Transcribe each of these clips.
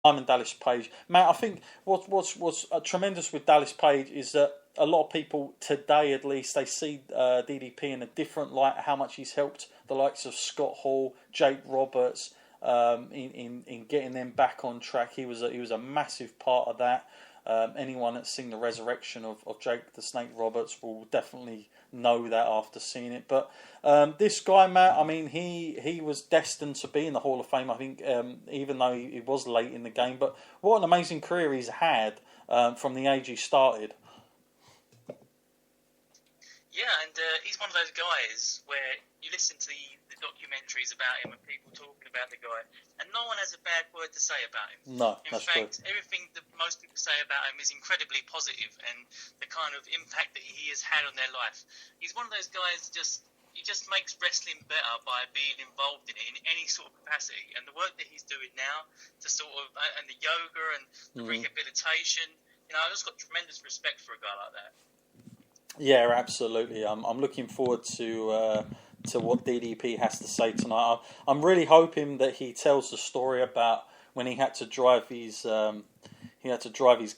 and Dallas Page. Matt, I think what's tremendous with Dallas Page is that a lot of people today, at least, they see DDP in a different light. How much he's helped the likes of Scott Hall, Jake Roberts, in getting them back on track. He was a massive part of that. Anyone that's seen the resurrection of Jake the Snake Roberts will definitely know that after seeing it. But this guy, Matt, I mean, he was destined to be in the Hall of Fame, I think, even though he was late in the game. But what an amazing career he's had from the age he started. Yeah, and he's one of those guys where you listen to the documentaries about him and people talking about the guy, and no one has a bad word to say about him. No, in fact, everything that most people say about him is incredibly positive, and the kind of impact that he has had on their life. He's one of those guys he just makes wrestling better by being involved in it in any sort of capacity. And the work that he's doing now, and the yoga and the rehabilitation, I've just got tremendous respect for a guy like that. Yeah, absolutely. I'm looking forward to what DDP has to say tonight. I'm really hoping that he tells the story about when he had to drive his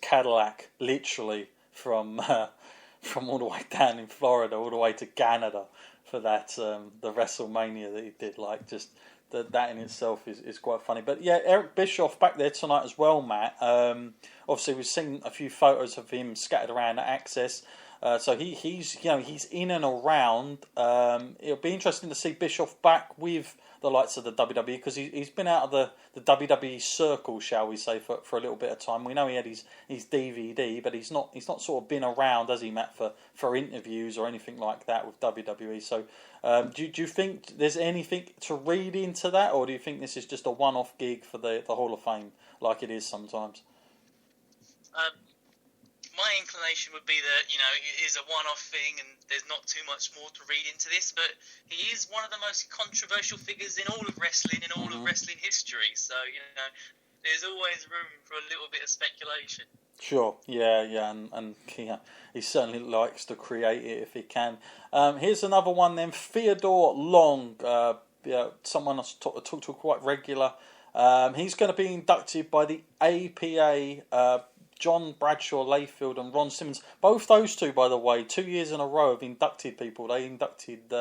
Cadillac literally from all the way down in Florida all the way to Canada for that the WrestleMania that he did. Like, just that in itself is quite funny. But yeah, Eric Bischoff back there tonight as well, Matt. Obviously, we've seen a few photos of him scattered around at Access. So he's in and around. It'll be interesting to see Bischoff back with the likes of the WWE, because he's been out of the WWE circle, shall we say, for a little bit of time. We know he had his DVD, but he's not sort of been around, has he, Matt, for interviews or anything like that with WWE. So do you think there's anything to read into that, or do you think this is just a one-off gig for the Hall of Fame, like it is sometimes? My inclination would be that, it is a one-off thing and there's not too much more to read into this, but he is one of the most controversial figures in all of wrestling, in all of wrestling history. So, there's always room for a little bit of speculation. Sure, yeah, and he certainly likes to create it if he can. Here's another one then, Theodore Long, someone I talk to quite regular. He's going to be inducted by the APA. John Bradshaw Layfield and Ron Simmons. Both those two, by the way, 2 years in a row have inducted people. They inducted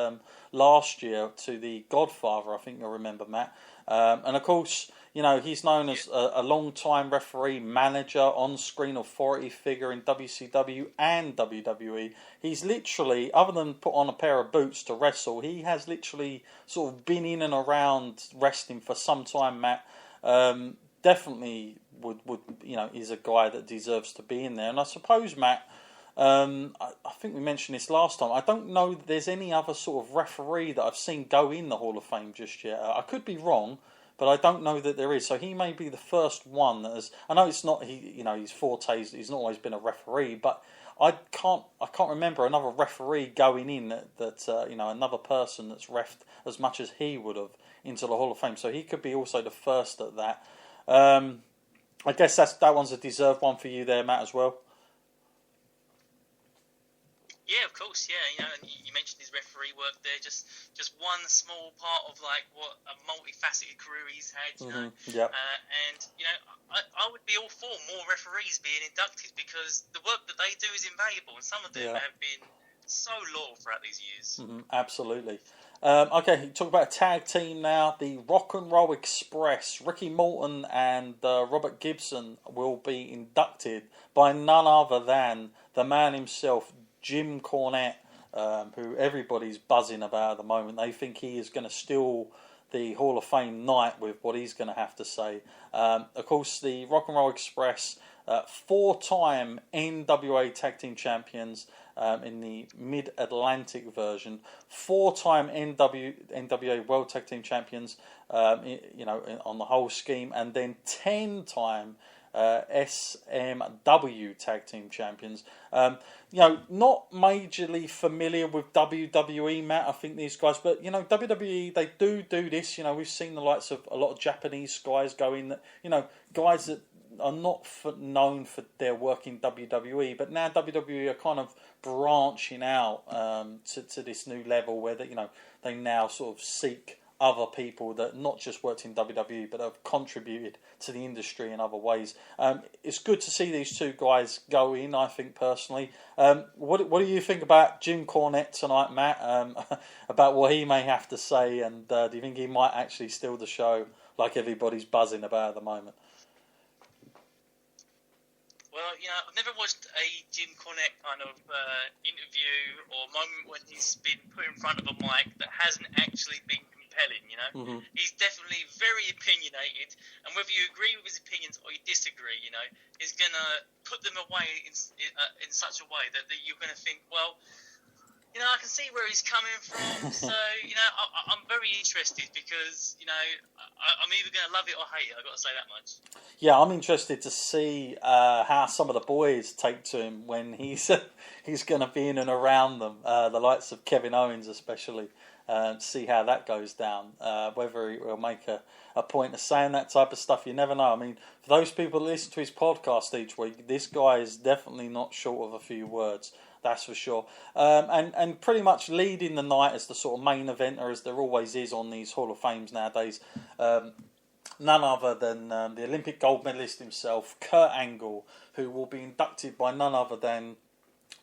last year to the Godfather, I think you'll remember, Matt. And of course, he's known as a long-time referee, manager, on-screen authority figure in WCW and WWE. He's literally, other than put on a pair of boots to wrestle, he has literally sort of been in and around wrestling for some time, Matt. Definitely would is a guy that deserves to be in there. And I suppose, Matt, I think we mentioned this last time, I don't know that there's any other sort of referee that I've seen go in the Hall of Fame just yet. I could be wrong, but I don't know that there is. So he may be the first one that has. I know it's not his forte. He's not always been a referee, but I can't remember another referee going in that another person that's reffed as much as he would have into the Hall of Fame. So he could be also the first at that. I guess that one's a deserved one for you there, Matt, as well. Yeah, of course, yeah. And you mentioned his referee work there. Just one small part of what a multifaceted career he's had. Yeah. And I would be all for more referees being inducted, because the work that they do is invaluable, and some of them have been so loyal throughout these years. Absolutely. Okay, talk about a tag team now. The Rock and Roll Express. Ricky Morton and Robert Gibson will be inducted by none other than the man himself, Jim Cornette, who everybody's buzzing about at the moment. They think he is going to steal the Hall of Fame night with what he's going to have to say. Of course, the Rock and Roll Express, 4-time NWA Tag Team Champions, in the Mid-Atlantic version, 4-time NWA World Tag Team Champions, on the whole scheme, and then 10-time SMW Tag Team Champions. Not majorly familiar with WWE, Matt, I think these guys, but WWE, they do this. We've seen the likes of a lot of Japanese guys go in, guys that are not known for their work in WWE, but now WWE are kind of branching out to this new level where they now sort of seek other people that not just worked in WWE but have contributed to the industry in other ways. It's good to see these two guys go in, I think, personally. What do you think about Jim Cornette tonight, Matt, about what he may have to say, and do you think he might actually steal the show like everybody's buzzing about at the moment? Well, I've never watched a Jim Cornette kind of interview or moment when he's been put in front of a mic that hasn't actually been compelling, Mm-hmm. He's definitely very opinionated, and whether you agree with his opinions or you disagree, is going to put them away in such a way that you're going to think, well, I can see where he's coming from. So, I'm very interested because, I'm either going to love it or hate it. I've got to say that much. Yeah, I'm interested to see how some of the boys take to him when he's going to be in and around them. The likes of Kevin Owens, especially. See how that goes down. Whether he will make a point of saying that type of stuff, you never know. I mean, for those people that listen to his podcast each week, this guy is definitely not short of a few words. That's for sure. And pretty much leading the night as the sort of main eventer, as there always is on these Hall of Fames nowadays. None other than the Olympic gold medalist himself, Kurt Angle, who will be inducted by none other than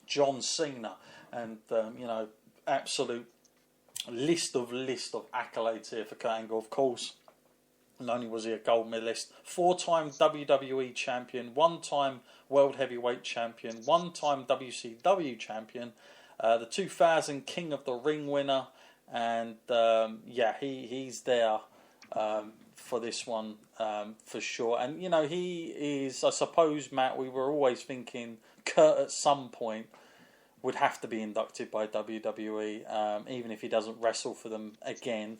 John Cena. And, absolute list of accolades here for Kurt Angle. Of course, not only was he a gold medalist, 4-time WWE champion, 1-time World Heavyweight champion, 1-time WCW champion, the 2000 King of the Ring winner, and he's there for this one for sure. And he is, I suppose, Matt, we were always thinking Kurt at some point would have to be inducted by WWE, even if he doesn't wrestle for them again.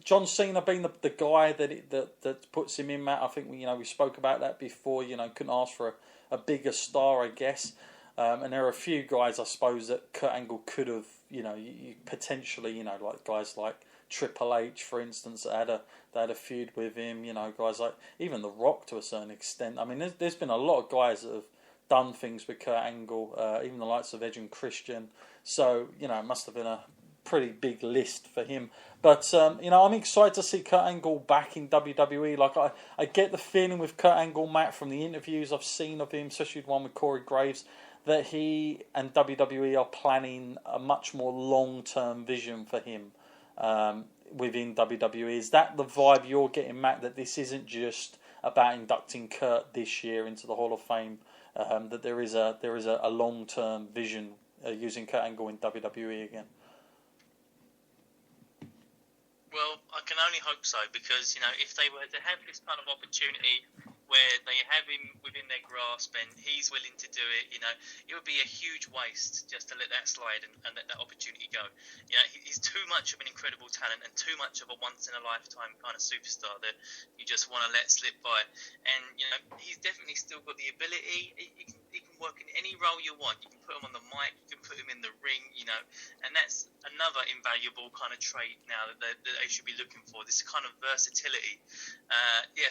John Cena being the guy that puts him in, Matt. I think we spoke about that before. Couldn't ask for a bigger star, I guess. And there are a few guys, I suppose, that Kurt Angle could have, potentially, like guys like Triple H, for instance, that had a feud with him. Guys like even The Rock to a certain extent. I mean, there's been a lot of guys that have done things with Kurt Angle, even the likes of Edge and Christian. So, it must have been a pretty big list for him. But, I'm excited to see Kurt Angle back in WWE. Like, I get the feeling with Kurt Angle, Matt, from the interviews I've seen of him, especially the one with Corey Graves, that he and WWE are planning a much more long-term vision for him within WWE. Is that the vibe you're getting, Matt, that this isn't just about inducting Kurt this year into the Hall of Fame, that there is a long-term vision using Kurt Angle in WWE again? Well, I can only hope so, because, if they were to have this kind of opportunity where they have him within their grasp and he's willing to do it, it would be a huge waste just to let that slide and let that opportunity go. He's too much of an incredible talent and too much of a once-in-a-lifetime kind of superstar that you just want to let slip by. And, he's definitely still got the ability. He can work in any role you want. You can put him on the mic, you can put him in the ring, and that's another invaluable kind of trait now that they should be looking for, this kind of versatility.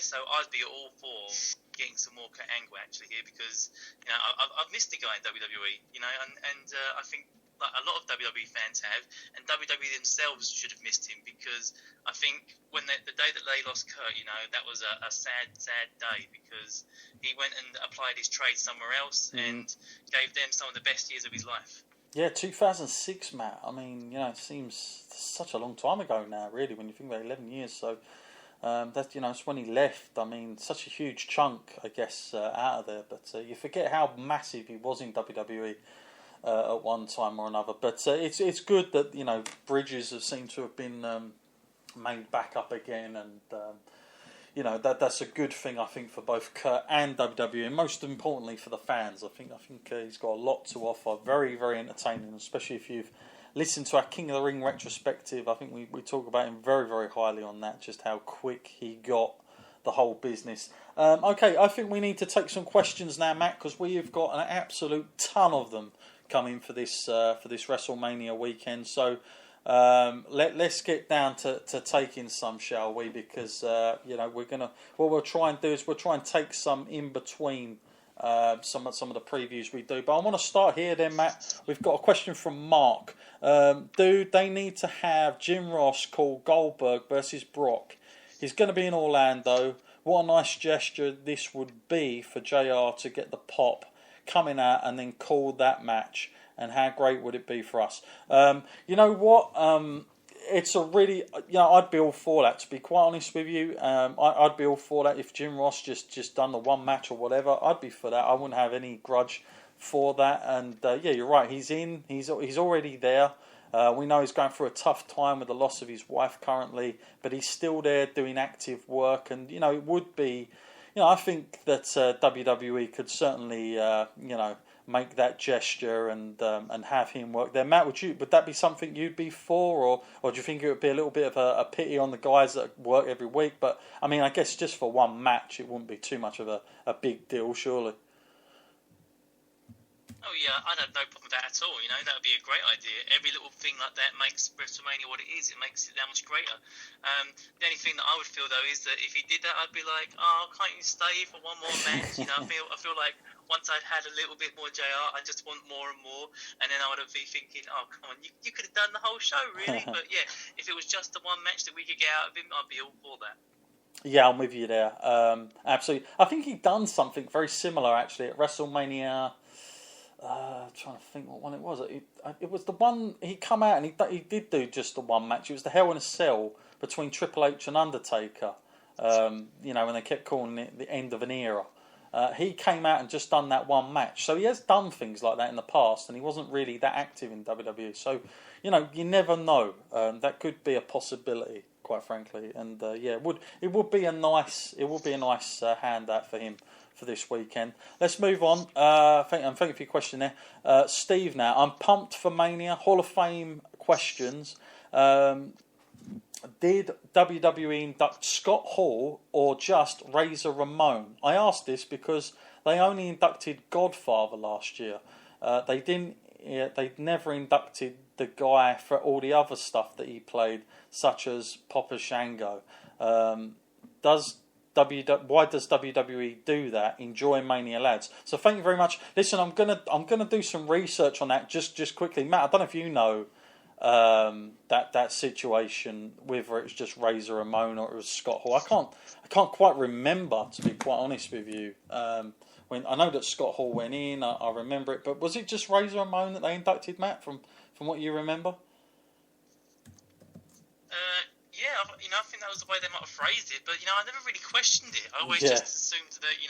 So I'd be all for getting some more Kurt Angle actually here, because I've missed the guy in WWE, and I think like a lot of WWE fans have, and WWE themselves should have missed him, because I think when the day that they lost Kurt, that was a sad day, because he went and applied his trade somewhere else and gave them some of the best years of his life. Yeah, 2006, Matt. I mean, it seems such a long time ago now, really, when you think about 11 years. So that's it's when he left. I mean, such a huge chunk, I guess, out of there. But you forget how massive he was in WWE at one time or another. But it's good that bridges have seemed to have been made back up again, and that's a good thing, I think, for both Kurt and WWE, and most importantly for the fans. I think he's got a lot to offer. Very, very entertaining, especially if you've listened to our King of the Ring retrospective. I think we talk about him very, very highly on that, just how quick he got the whole business. Okay, I think we need to take some questions now, Matt, because we've got an absolute ton of them coming for this WrestleMania weekend. So let's get down to taking some, shall we? Because what we'll try and do is we'll try and take some in between some of the previews we do. But I want to start here then, Matt. We've got a question from Mark. Do they need to have Jim Ross call Goldberg versus Brock? He's going to be in Orlando. What a nice gesture this would be for JR to get the pop coming out and then call that match. And how great would it be for us? You know what? It's a really, I'd be all for that, to be quite honest with you. I'd be all for that if Jim Ross just done the one match or whatever. I'd be for that. I wouldn't have any grudge for that. And you're right. He's in. He's already there. We know he's going through a tough time with the loss of his wife currently, but he's still there doing active work. And it would be, I think that WWE could certainly, make that gesture and have him work there. Matt, would that be something you'd be for, or do you think it would be a little bit of a pity on the guys that work every week? But I mean, I guess just for one match, it wouldn't be too much of a big deal, surely. Oh yeah, I'd have no problem with that at all. That would be a great idea. Every little thing like that makes WrestleMania what it is. It makes it that much greater. The only thing that I would feel though is that if he did that, I'd be like, oh, can't you stay for one more match? I feel like once I'd had a little bit more JR, I just want more and more, and then I would be thinking, oh come on, you could have done the whole show really. But yeah, if it was just the one match that we could get out of him, I'd be all for that. Yeah, I'm with you there. Absolutely. I think he'd done something very similar actually at WrestleMania. Trying to think what one it was. It was the one he come out and he did do just the one match. It was the Hell in a Cell between Triple H and Undertaker. When they kept calling it the end of an era. He came out and just done that one match. So he has done things like that in the past, and he wasn't really that active in WWE. So you never know. That could be a possibility, quite frankly. And it would be a nice handout for him for this weekend. Let's move on. Thank you for your question there. Steve now. I'm pumped for Mania. Hall of Fame questions. Did WWE induct Scott Hall or just Razor Ramon? I asked this because they only inducted Godfather last year. They never inducted the guy for all the other stuff that he played, such as Papa Shango. Why does WWE do that? Enjoy Mania, lads. So thank you very much. Listen, I'm gonna do some research on that just quickly. Matt, I don't know if you know that situation, whether it was just Razor Ramon or it was Scott Hall. I can't quite remember, to be quite honest with you. When I know that Scott Hall went in, I remember it. But was it just Razor Ramon that they inducted, Matt? From what you remember? Yeah, I think that was the way they might have phrased it, but I never really questioned it. I always just assumed that he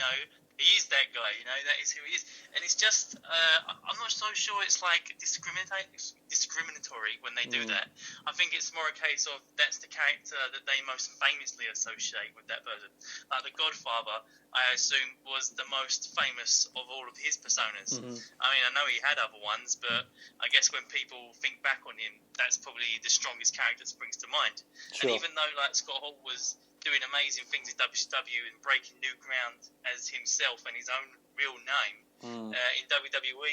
is that guy. That is who he is, and it's just I'm not so sure it's like discriminatory when they do that. I think it's more a case of that's the character that they most famously associate with that person. Like the Godfather, I assume was the most famous of all of his personas. I mean, I know he had other ones, but I guess when people think back on him, that's probably the strongest character that springs to mind. Sure. And even though like Scott Hall was doing amazing things in WCW and breaking new ground as himself and his own real name, in WWE,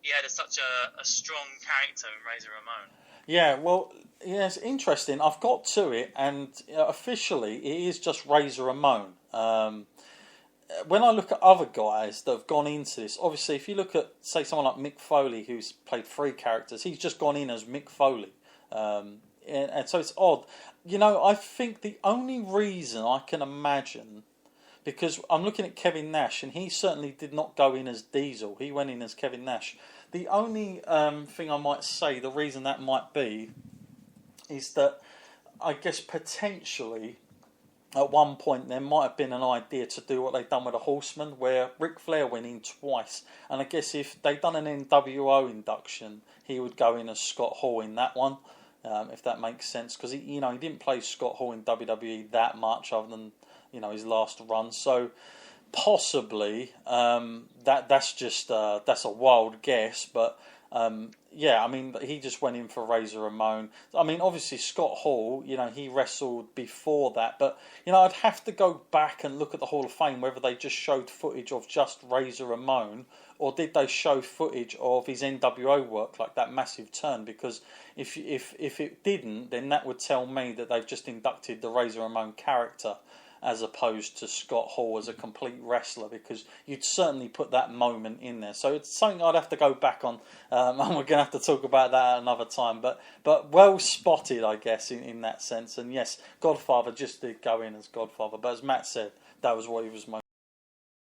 he had such a strong character in Razor Ramon. Yeah, well, it's interesting. I've got to it, and officially it is just Razor Ramon. When I look at other guys that have gone into this, obviously if you look at, say, someone like Mick Foley, who's played 3 characters, he's just gone in as Mick Foley. And so it's odd. I think the only reason I can imagine, because I'm looking at Kevin Nash, and he certainly did not go in as Diesel. He went in as Kevin Nash. The only thing I might say, the reason that might be, is that I guess potentially at one point there might have been an idea to do what they've done with the Horsemen, where Ric Flair went in twice. And I guess if they'd done an NWO induction, he would go in as Scott Hall in that one. If that makes sense, because he didn't play Scott Hall in WWE that much, other than his last run. So possibly that's a wild guess, but he just went in for Razor Ramon. I mean, obviously Scott Hall, he wrestled before that, but I'd have to go back and look at the Hall of Fame whether they just showed footage of just Razor Ramon, or did they show footage of his NWO work, like that massive turn? Because if it didn't, then that would tell me that they've just inducted the Razor Ramon character. as opposed to Scott Hall as a complete wrestler, because you'd certainly put that moment in there. So it's something I'd have to go back on, and we're going to have to talk about that at another time. But well spotted, I guess, in that sense. And yes, Godfather just did go in as Godfather, but as Matt said, that was what he was most